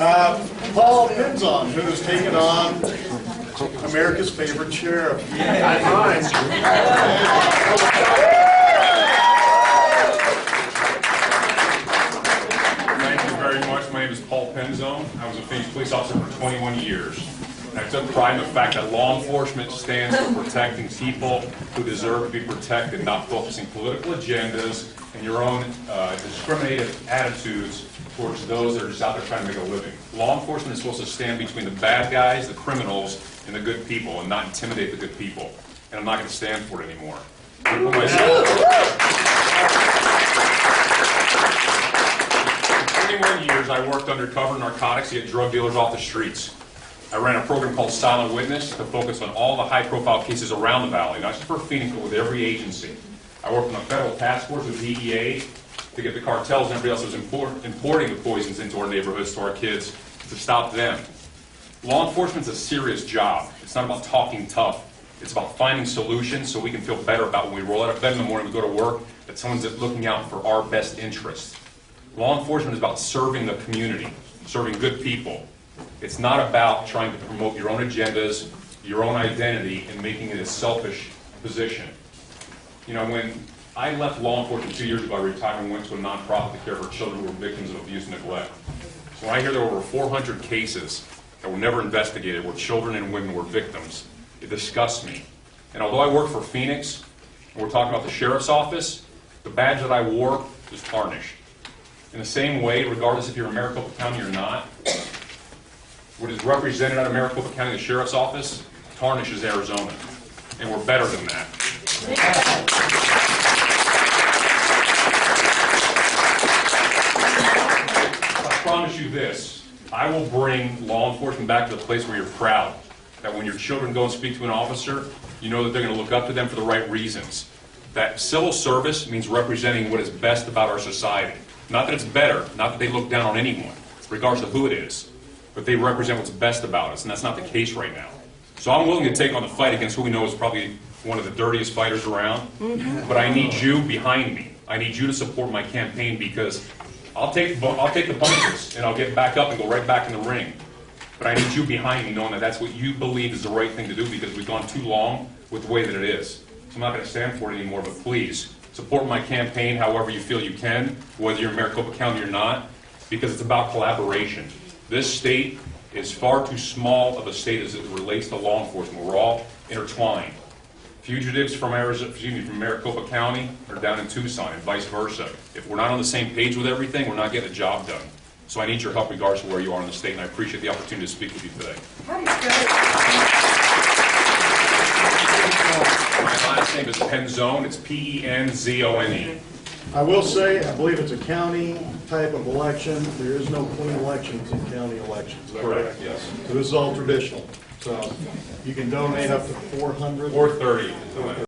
Paul Penzone, who's taken on America's favorite sheriff. Not mine. Thank you very much. My name is Paul Penzone. I was a Phoenix police officer for 21 years. And I took pride in the fact that law enforcement stands for protecting people who deserve to be protected, not focusing political agendas and your own discriminative attitudes towards those that are just out there trying to make a living. Law enforcement is supposed to stand between the bad guys, the criminals, and the good people, and not intimidate the good people. And I'm not going to stand for it anymore. For 21 years, I worked undercover narcotics to get drug dealers off the streets. I ran a program called Silent Witness to focus on all the high-profile cases around the valley, not just for Phoenix, but with every agency. I worked on a federal task force with DEA to get the cartels and everybody else that was importing the poisons into our neighborhoods to our kids to stop them. Law enforcement's a serious job. It's not about talking tough. It's about finding solutions so we can feel better about when we roll out of bed in the morning, we go to work, that someone's looking out for our best interests. Law enforcement is about serving the community, serving good people. It's not about trying to promote your own agendas, your own identity, and making it a selfish position. You know, when I left law enforcement 2 years ago, I retired and went to a nonprofit to care for children who were victims of abuse and neglect. So when I hear there were over 400 cases that were never investigated where children and women were victims, it disgusts me. And although I work for Phoenix, and we're talking about the sheriff's office, the badge that I wore is tarnished. In the same way, regardless if you're in Maricopa County or not, what is represented out of Maricopa County, the sheriff's office, tarnishes Arizona. And we're better than that. I promise you this, I will bring law enforcement back to the place where you're proud. That when your children go and speak to an officer, you know that they're going to look up to them for the right reasons. That civil service means representing what is best about our society. Not that it's better, not that they look down on anyone, regardless of who it is, but they represent what's best about us, and that's not the case right now. So I'm willing to take on the fight against who we know is probably one of the dirtiest fighters around, but I need you behind me. I need you to support my campaign because I'll take the punches and I'll get back up and go right back in the ring. But I need you behind me knowing that that's what you believe is the right thing to do because we've gone too long with the way that it is. So I'm not going to stand for it anymore, but please support my campaign however you feel you can, whether you're in Maricopa County or not, because it's about collaboration. This state is far too small of a state as it relates to law enforcement. We're all intertwined. Fugitives from Maricopa County are down in Tucson and vice versa. If we're not on the same page with everything, we're not getting the job done. So I need your help regardless of where you are in the state, and I appreciate the opportunity to speak with you today. My last name is Penzone. It's P-E-N-Z-O-N-E. I will say, I believe it's a county type of election. There is no clean elections in county elections. Correct, yes. So this is all traditional. So you can donate up to 400. 430.